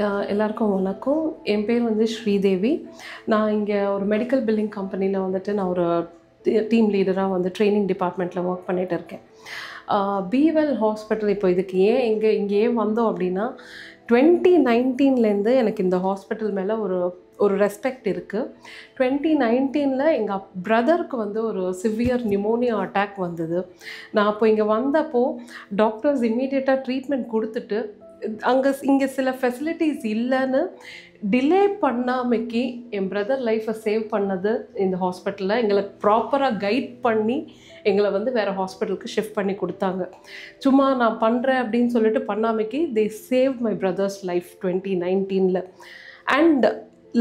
எல்லாருக்கும் வணக்கம். என் பேர் வந்து ஸ்ரீதேவி. நான் இங்கே ஒரு மெடிக்கல் பில்லிங் கம்பெனியில் வந்துட்டு நான் ஒரு டீம் லீடராக வந்து ட்ரைனிங் டிபார்ட்மெண்ட்டில் ஒர்க் பண்ணிகிட்டு இருக்கேன். பீவெல் ஹாஸ்பிட்டல் இப்போ இதுக்கு இங்கே ஏன் வந்தோம் அப்படின்னா 2019லேருந்து எனக்கு இந்த ஹாஸ்பிட்டல் மேலே ஒரு ரெஸ்பெக்ட் இருக்குது. 2019ல் எங்கள் பிரதருக்கு வந்து ஒரு சிவியர் நிமோனியா அட்டாக் வந்தது. நான் அப்போ இங்கே வந்தப்போ டாக்டர்ஸ் இம்மீடியட்டாக ட்ரீட்மெண்ட் கொடுத்துட்டு இங்கே சில ஃபெசிலிட்டிஸ் இல்லைன்னு டிலே பண்ணாமைக்கு என் பிரதர் லைஃப்பை சேவ் பண்ணது இந்த ஹாஸ்பிட்டலில். எங்களை ப்ராப்பராக கைட் பண்ணி எங்களை வந்து வேறு ஹாஸ்பிட்டலுக்கு ஷிஃப்ட் பண்ணி கொடுத்தாங்க. சும்மா நான் பண்ணுறேன் அப்படின்னு சொல்லிட்டு பண்ணாமைக்கு they save my brother's life 2019ல். அண்ட்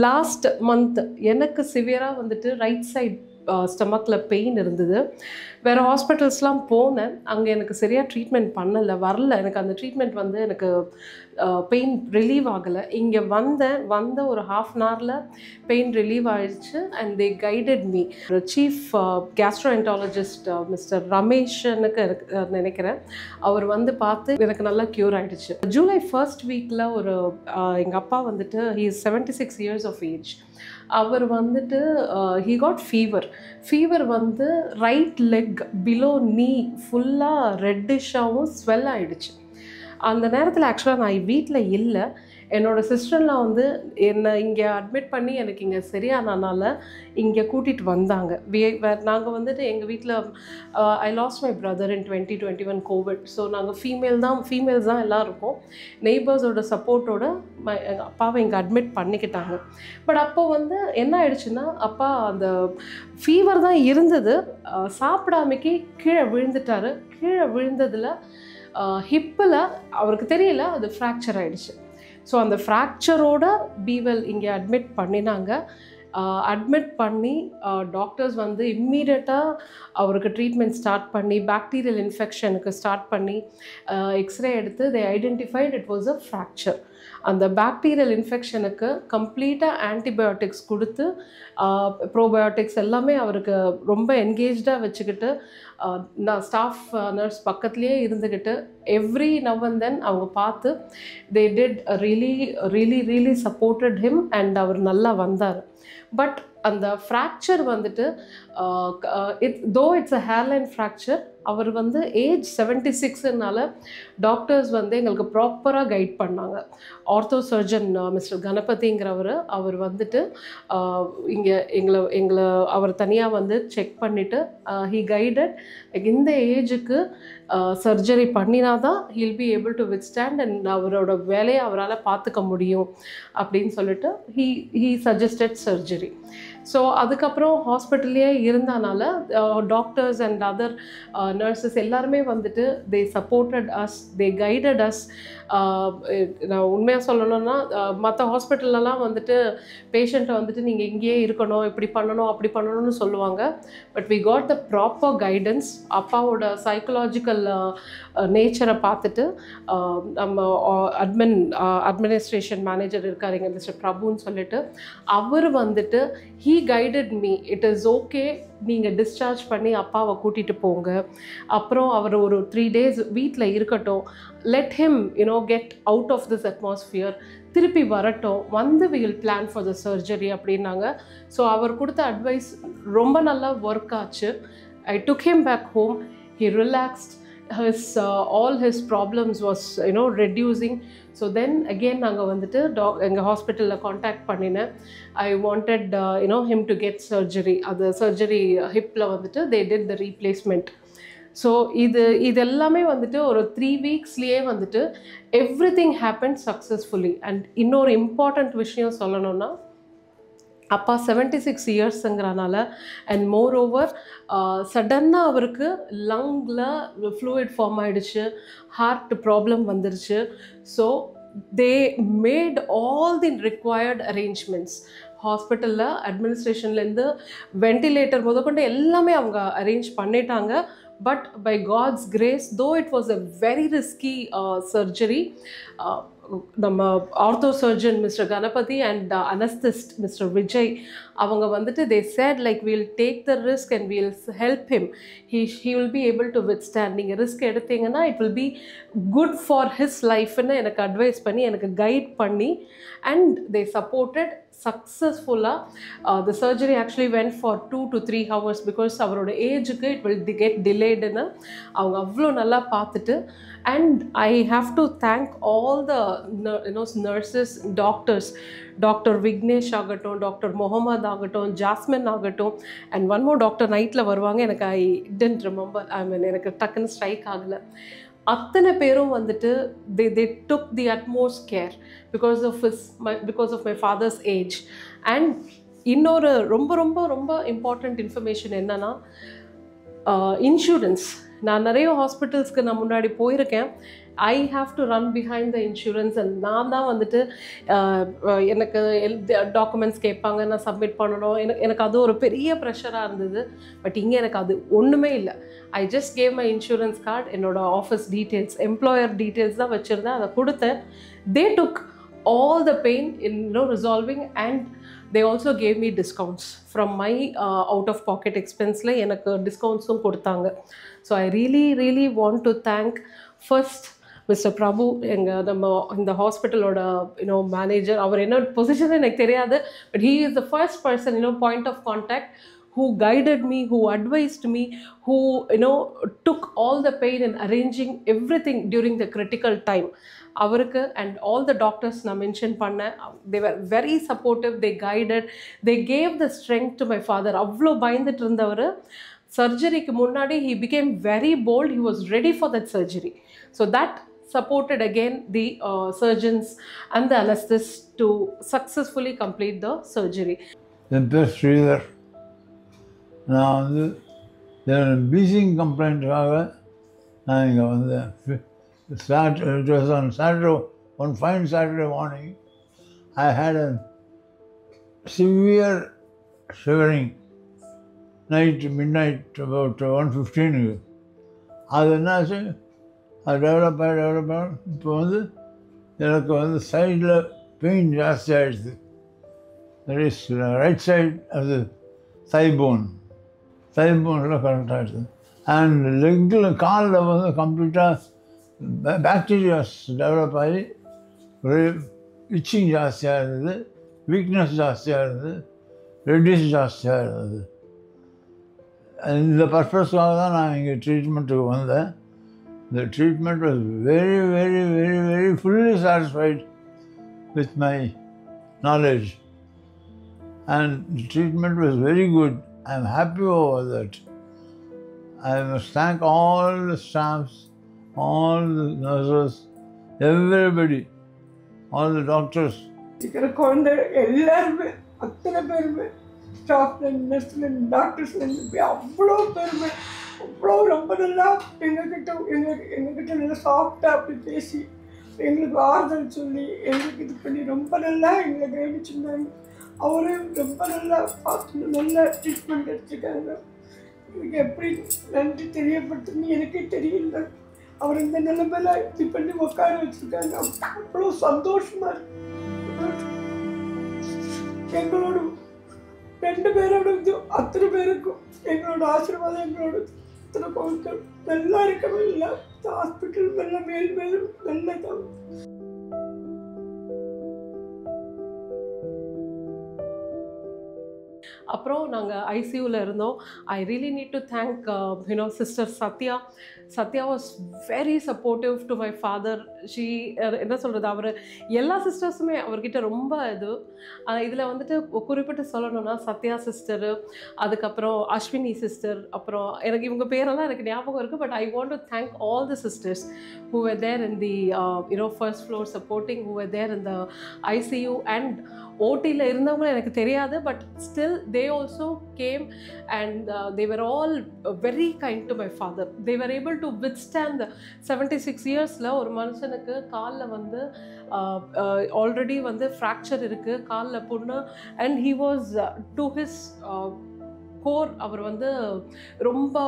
லாஸ்ட் மந்த் எனக்கு சிவியராக வந்துட்டு ரைட் சைட் ஸ்டமக்கில் பெயின் இருந்தது. வேறு ஹாஸ்பிட்டல்ஸ்லாம் போனேன். அங்கே எனக்கு சரியாக ட்ரீட்மெண்ட் வரல. எனக்கு அந்த ட்ரீட்மெண்ட் வந்து எனக்கு பெயின் ரிலீவ் ஆகலை. இங்கே வந்த ஒரு ½ அன் ஹவரில் பெயின் ரிலீவ் ஆகிடுச்சு. And they guided me. Chief gastroenterologist mister ரமேஷனுக்கு நினைக்கிறேன், அவர் வந்து பார்த்து எனக்கு நல்லா க்யூர் ஆகிடுச்சு. ஜூலை 1st வீக்கில் எங்கள் அப்பா வந்துட்டு he is 76 years of age. அவர் வந்துட்டு ஹீ காட் ஃபீவர் வந்து ரைட் லெக் பிலோ நீ ஃபுல்லாக ரெட்டிஷாகவும் ஸ்வெல் ஆகிடுச்சு. அந்த நேரத்தில் ஆக்சுவலாக நான் வீட்டில் இல்லை. என்னோடய சிஸ்டர்லாம் வந்து என்னை இங்கே அட்மிட் பண்ணி எனக்கு இங்கே சரியானனால இங்கே கூட்டிகிட்டு வந்தாங்க. நாங்கள் வந்துட்டு எங்கள் வீட்டில் ஐ last my brother in 2021 Covid. So நாங்கள் ஃபீமேல்ஸ் தான் எல்லாம் இருக்கோம். நெய்பர்ஸோட சப்போர்ட்டோட எங்கள் அப்பாவை இங்கே அட்மிட் பண்ணிக்கிட்டாங்க. பட் அப்போது வந்து என்ன ஆயிடுச்சுன்னா, அப்பா அந்த ஃபீவர் தான் இருந்தது, சாப்பிடாமைக்கு கீழே விழுந்துட்டார். கீழே விழுந்ததில் ஹிப்பில் அவருக்கு தெரியல, அது ஃப்ராக்சர் ஆகிடுச்சு. ஸோ அந்த ஃப்ராக்சரோட பீவெல் இங்கே அட்மிட் பண்ணினாங்க. அட்மிட் பண்ணி டாக்டர்ஸ் வந்து இம்மீடியட்டாக அவருக்கு ட்ரீட்மெண்ட் ஸ்டார்ட் பண்ணி பாக்டீரியல் இன்ஃபெக்ஷனுக்கு ஸ்டார்ட் பண்ணி எக்ஸ்ரே எடுத்து they identified it was a fracture. அந்த பாக்டீரியல் இன்ஃபெக்ஷனுக்கு கம்ப்ளீட்டாக ஆன்டிபயோட்டிக்ஸ் கொடுத்து ப்ரோபயோட்டிக்ஸ் எல்லாமே அவருக்கு ரொம்ப என்கேஜாக வச்சுக்கிட்டு நான் ஸ்டாஃப் நர்ஸ் பக்கத்துலேயே இருந்துக்கிட்டு எவ்ரி நவ் அண்ட் தென் அவங்க பார்த்து they did really supported him. And அவர் நல்லா வந்தார். பட் அந்த ஃப்ராக்சர் வந்துட்டு இட்ஸ் அ ஹேர்லைன் ஃப்ராக்சர். அவர் வந்து ஏஜ் 76னால டாக்டர்ஸ் வந்து எங்களுக்கு ப்ராப்பராக கைட் பண்ணாங்க. ஆர்த்தோ சர்ஜன் மிஸ்டர் கணபதிங்கிறவர், அவர் வந்துட்டு இங்கே எங்களை அவர் தனியாக வந்து செக் பண்ணிவிட்டு ஹீ கைடட் இந்த ஏஜுக்கு சர்ஜரி பண்ணினா தான் he'll be able to withstand and அவரோட வேலையை அவரால் பார்த்துக்க முடியும் அப்படின்னு சொல்லிட்டு ஹீ சஜஸ்டட் சர்ஜரி. ஸோ அதுக்கப்புறம் ஹாஸ்பிட்டல்லையே இருந்தனால டாக்டர்ஸ் அண்ட் அதர் நர்சஸ் எல்லாருமே வந்துட்டு they supported us, they guided us. நான் உண்மையாக சொல்லணும்னா மற்ற ஹாஸ்பிட்டல்லலாம் வந்துட்டு பேஷண்ட்டை வந்துட்டு நீங்கள் இங்கேயே இருக்கணும், இப்படி பண்ணணும், அப்படி பண்ணணும்னு சொல்லுவாங்க. But we got the proper guidance. அப்பாவோட சைக்கலாஜிக்கல் நேச்சரை பார்த்துட்டு நம்ம அட்மினிஸ்ட்ரேஷன் மேனேஜர் இருக்கார் இங்கே மிஸ்டர் பிரபுன்னு சொல்லிட்டு, அவர் வந்துட்டு he guided me. It is okay, நீங்கள் டிஸ்சார்ஜ் பண்ணி அப்பாவை கூட்டிகிட்டு போங்க, அப்புறம் அவர் ஒரு 3 days வீட்டில் இருக்கட்டும், let him get out of this atmosphere, திருப்பி வரட்டும், வந்து we will plan for the surgery அப்படின்னாங்க. ஸோ அவர் கொடுத்த அட்வைஸ் ரொம்ப நல்லா ஒர்க் ஆச்சு. I took him back home. He relaxed. All his problems was reducing. So then again நாங்கள் வந்துட்டு எங்கள் ஹாஸ்பிட்டலில் காண்டாக்ட் பண்ணினேன். I wanted him to get surgery. அது சர்ஜரி ஹிப்பில் வந்துட்டு they did the replacement. So இது எல்லாமே வந்துட்டு ஒரு 3 weeksலேயே வந்துட்டு எவ்ரிதிங் ஹேப்பன் சக்ஸஸ்ஃபுல்லி. அண்ட் இன்னொரு இம்பார்ட்டண்ட் விஷயம் சொல்லணும்னா, அப்பா 76 yearsங்கிறனால அண்ட் மோர் ஓவர் சடன்னாக அவருக்கு லங்கில் ஃப்ளூயிட் ஃபார்ம் ஆகிடுச்சு, ஹார்ட் ப்ராப்ளம் வந்துருச்சு. So they made all the required arrangements. ஹாஸ்பிட்டலில் அட்மினிஸ்ட்ரேஷன்லேருந்து வெண்டிலேட்டர் முதற்கொண்டு எல்லாமே அவங்க அரேஞ்ச் பண்ணிட்டாங்க. But by God's grace, though it was a very risky surgery, நம்ம ortho surgeon mister Ganapathi and anaesthetist mister Vijay அவங்க வந்துட்டு they said like we'll take the risk and we'll help him. He will be able to withstand. நீங்கள் risk எடுத்தீங்கன்னா it will be good for his lifeன்னு எனக்கு advice பண்ணி எனக்கு guide பண்ணி and they supported successfully. The surgery actually went for 2 to 3 hours because அவரோட ஏஜுக்கு it will get delayed ன்னு அவங்க அவ்வளோ நல்லா பார்த்துட்டு and I have to thank all the nurses, doctors, Dr. Vignesh ஆகட்டும், டாக்டர் முகமது ஆகட்டும், ஜாஸ்மின் ஆகட்டும் and one more டாக்டர் நைட்டில் வருவாங்க. எனக்கு I didn't remember, எனக்கு டக்குன்னு ஸ்ட்ரைக் ஆகலை. அத்தனை பேரும் வந்துட்டு they took the utmost care because of my father's age. and இன்னொரு ரொம்ப ரொம்ப ரொம்ப இம்பார்ட்டண்ட் இன்ஃபர்மேஷன் என்னன்னா இன்சூரன்ஸ். நான் நிறைய ஹாஸ்பிட்டல்ஸ்க்கு நான் முன்னாடி போயிருக்கேன். I have to run behind the insurance and நான் தான் வந்துட்டு எனக்கு டாக்குமெண்ட்ஸ் கேட்பாங்க, நான் சப்மிட் பண்ணணும். எனக்கு அது ஒரு பெரிய ப்ரெஷராக இருந்தது. பட் இங்கே எனக்கு அது ஒன்றுமே இல்லை. I just gave my insurance card, என்னோடய ஆஃபீஸ் டீட்டெயில்ஸ், எம்ப்ளாயர் டீட்டெயில்ஸ் தான் வச்சுருந்தேன். அதை கொடுத்தேன். தே டுக் all the pain in resolving and they also gave me discounts from my out of pocket expense la enakku discounts kodutanga. So I really want to thank first Mr. Prabhu, enga நம்ம இந்த ஹாஸ்பிட்டலோட manager. அவர் என்ன position எனக்கு தெரியாது, but he is the first person point of contact who guided me, who advised me, who took all the pain in arranging everything during the critical time. அவருக்கு and all the doctors நான் mention பண்ணேன். they were very supportive, they guided, they gave the strength to my father. அவ்வளோ பயந்துட்டு இருந்தவர் சர்ஜரிக்கு முன்னாடி he became very bold, he was ready for that surgery. So that supported again the surgeons and the anesthetists to successfully complete the surgery. என் பேர் ஸ்ரீதர். நான் வந்து பீசிங் கம்ப்ளைண்ட்டுக்காக நான் இங்கே வந்தேன். It was on Saturday, one fine Saturday morning, I had a severe shivering midnight, about 1:15. அது என்னாச்சு, அது develop இப்போ வந்து எனக்கு வந்து சைடில் பெயின் ஜாஸ்தி ஆகிடுது. தட் இஸ் ரைட் சைட் அது தைபோனில் கரெக்ட் ஆகிடுது. அண்ட் லெக்கில் காலில் வந்து கம்ப்ளீட்டாக பாக்டீரியாஸ் டெவலப் ஆகி ஒரே இச்சிங் ஜாஸ்தியாக இருந்தது, வீக்னஸ் ஜாஸ்தியாக இருந்தது, ரெட்டிஷ் ஜாஸ்தியாக இருந்தது. இந்த பர்பஸ்க்காக தான் நான் இங்கே ட்ரீட்மெண்ட்டுக்கு வந்தேன். The treatment was very fully satisfied with my knowledge, and the treatment was very good. I am happy over that. I must thank all the staffs, all the nurses, everybody, all the doctors. குழந்தை எல்லாருமே அத்தனை பேருமே ஸ்டாஃப்லேருந்து நர்ஸ்லேருந்து டாக்டர்ஸ்லேருந்து அவ்வளோ பேருமே அவ்வளோ ரொம்ப நல்லா எங்ககிட்ட நல்லா சாஃப்டாக அப்படி பேசி எங்களுக்கு ஆறுதல் சொல்லி எங்களுக்கு இது பண்ணி ரொம்ப நல்லா எங்களை கவனிச்சிருந்தாங்க. அவரும் ரொம்ப நல்லா பார்த்து நல்ல ட்ரீட்மெண்ட் எடுத்துருக்காங்க. எனக்கு எப்படி நன்றி தெரியப்படுத்துன்னு எனக்கே தெரியல. அவர் இந்த நிலைமையில இது பண்ணி உட்கார வச்சுருக்காங்க. அவ்வளோ சந்தோஷமாக இருக்கு. எங்களோட 2 பேரோட அத்தனை பேருக்கும் எங்களோட ஆசீர்வாதம், எங்களோட அத்தனை பொருட்கள் நல்லா இருக்கவே இல்லை. ஹாஸ்பிட்டல் நல்லா மேலும் நல்லதான். அப்புறம் நாங்கள் ஐசியூவில் இருந்தோம். I really need to thank sister Sathya. Sathya was very supportive to my father. She என்ன சொல்கிறது, அவர் எல்லா சிஸ்டர்ஸுமே அவர்கிட்ட ரொம்ப இதில் வந்துட்டு குறிப்பிட்டு சொல்லணும்னா சத்யா சிஸ்டரு, அதுக்கப்புறம் அஸ்வினி சிஸ்டர், அப்புறம் எனக்கு இவங்க பேரெல்லாம் எனக்கு ஞாபகம் இருக்குது. But I want to thank all the sisters who were there in the first floor supporting, who were there in the ICU and ஓட்டியில் இருந்தவங்க எனக்கு தெரியாது. But still they also came and they were all very kind to my father. They were able to withstand the 76 yearsல ஒரு மனுஷனுக்கு காலில் வந்து already வந்து fracture இருக்குது, காலில் புண்ணு. and he was to his core அவர் வந்து ரொம்ப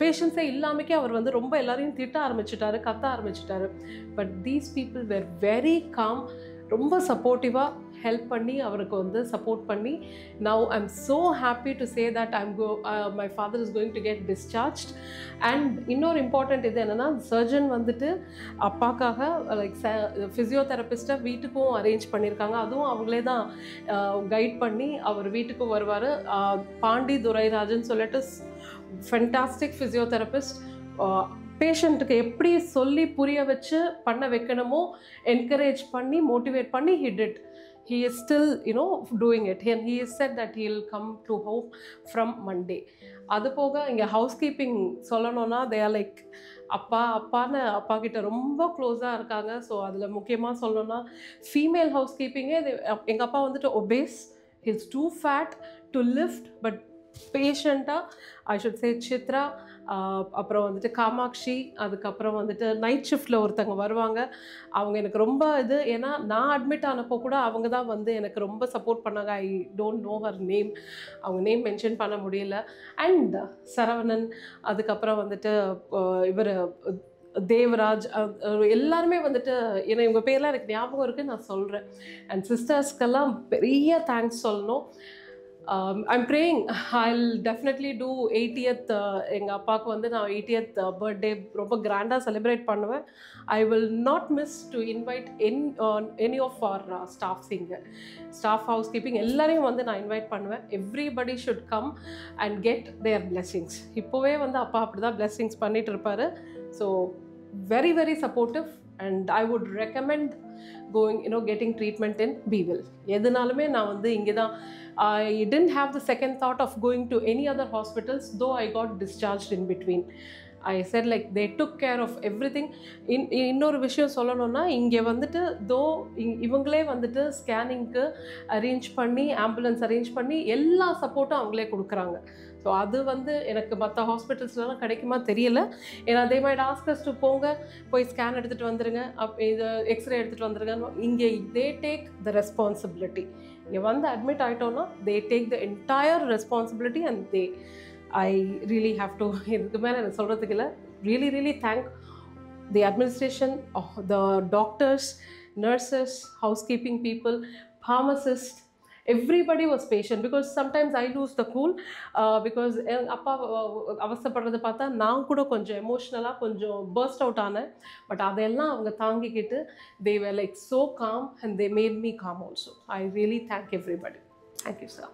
பேஷன்ஸே இல்லாமக்கே அவர் வந்து ரொம்ப எல்லாரையும் திட்ட ஆரம்பிச்சிட்டாரு, கத்த ஆரம்பிச்சிட்டாரு. But these people were very calm, ரொம்ப சப்போர்ட்டிவாக ஹெல்ப் பண்ணி அவருக்கு வந்து சப்போர்ட் பண்ணி now I am so happy to say that my father is going to get discharged. And இன்னொரு இம்பார்ட்டண்ட் இது என்னென்னா, சர்ஜன் வந்துட்டு அப்பாக்காக லைக் ஃபிசியோதெரபிஸ்ட்டை வீட்டுக்கும் அரேஞ்ச் பண்ணியிருக்காங்க. அதுவும் அவங்களே தான் கைட் பண்ணி அவர் வீட்டுக்கும் வருவார். பாண்டி துரைராஜன் சொல்லிட்டு ஃபென்டாஸ்டிக் ஃபிசியோதெரபிஸ்ட். பேஷண்ட்டுக்கு எப்படி சொல்லி புரிய வச்சு பண்ண வைக்கணுமோ என்கரேஜ் பண்ணி மோட்டிவேட் பண்ணி he is still doing it, and he has said that he will come to home from Monday. அது போக இங்கே ஹவுஸ் கீப்பிங் சொல்லணும்னா they are like அப்பான்னு அப்பா கிட்ட ரொம்ப க்ளோஸாக இருக்காங்க. ஸோ அதில் முக்கியமாக சொல்லணும்னா ஃபீமேல் ஹவுஸ் கீப்பிங்கே எங்கள் அப்பா வந்துட்டு obese, he is too fat to lift, but பேஷண்ட்டாக ஐ ஷுட் சே சித்ரா, அப்புறம் வந்துட்டு காமாட்சி, அதுக்கப்புறம் வந்துட்டு நைட் ஷிஃப்டில் ஒருத்தங்க வருவாங்க. அவங்க எனக்கு ரொம்ப இது, ஏன்னா நான் அட்மிட் ஆனப்போ கூட அவங்க தான் வந்து எனக்கு ரொம்ப சப்போர்ட் பண்ணாங்க. I don't know her name, அவங்க நேம் மென்ஷன் பண்ண முடியல. அண்ட் சரவணன், அதுக்கப்புறம் வந்துட்டு இவர் தேவராஜ், எல்லாருமே வந்துட்டு ஏன்னா இவங்க பேர்லாம் எனக்கு ஞாபகம் இருக்குது, நான் சொல்கிறேன். அண்ட் சிஸ்டர்ஸ்க்கெல்லாம் பெரிய தேங்க்ஸ் சொல்லணும். I'm praying I'll definitely do 80th எங்கள் அப்பாவுக்கு வந்து நான் 80th பர்த்டே ரொம்ப கிராண்டாக செலிப்ரேட் பண்ணுவேன். I will not miss to invite any of our staffs இங்கே, ஸ்டாஃப் ஹவுஸ் கீப்பிங் எல்லாரையும் வந்து நான் இன்வைட் பண்ணுவேன். Everybody should come and get their blessings. இப்போவே வந்து அப்பா அப்படி தான் பிளெஸ்ஸிங்ஸ் பண்ணிட்டு இருப்பார். So very very supportive, and I would recommend going getting treatment in Beeville. எதுனாலுமே நான் வந்து இங்கே தான், I didn't have the second thought of going to any other hospitals, though I got discharged in between. I said like they took care of everything. இன்னொரு விஷயம் சொல்லணும்னா, இங்கே வந்துட்டு இவங்களே வந்துட்டு ஸ்கேனிங்க்கு அரேஞ்ச் பண்ணி, ஆம்புலன்ஸ் அரேஞ்ச் பண்ணி எல்லா சப்போர்ட்டும் அவங்களே கொடுக்குறாங்க. ஸோ அது வந்து எனக்கு மற்ற ஹாஸ்பிட்டல்ஸ்லாம் கிடைக்குமா தெரியல. ஏன்னா they might ask us to போய் ஸ்கேன் எடுத்துகிட்டு வந்துடுங்க, இது எக்ஸ்ரே எடுத்துகிட்டு வந்துடுங்க. இங்கே they take the responsibility. இங்கே வந்து admit ஆகிட்டோன்னா they take the entire responsibility, and I really have to, இதுக்கு மேலே எனக்கு சொல்கிறதுக்கு இல்லை, really thank the administration, the doctors, nurses, housekeeping people, pharmacists. Everybody was patient, because sometimes I lose the cool because அப்பா அவசரப்படுறதை பார்த்தா நான் கூட கொஞ்சம் எமோஷ்னலாக கொஞ்சம் பர்ஸ்ட் அவுட் ஆனேன். பட் அதெல்லாம் அவங்க தாங்கிக்கிட்டு they were like so calm, and they made me calm also. I really thank everybody. Thank you, sir.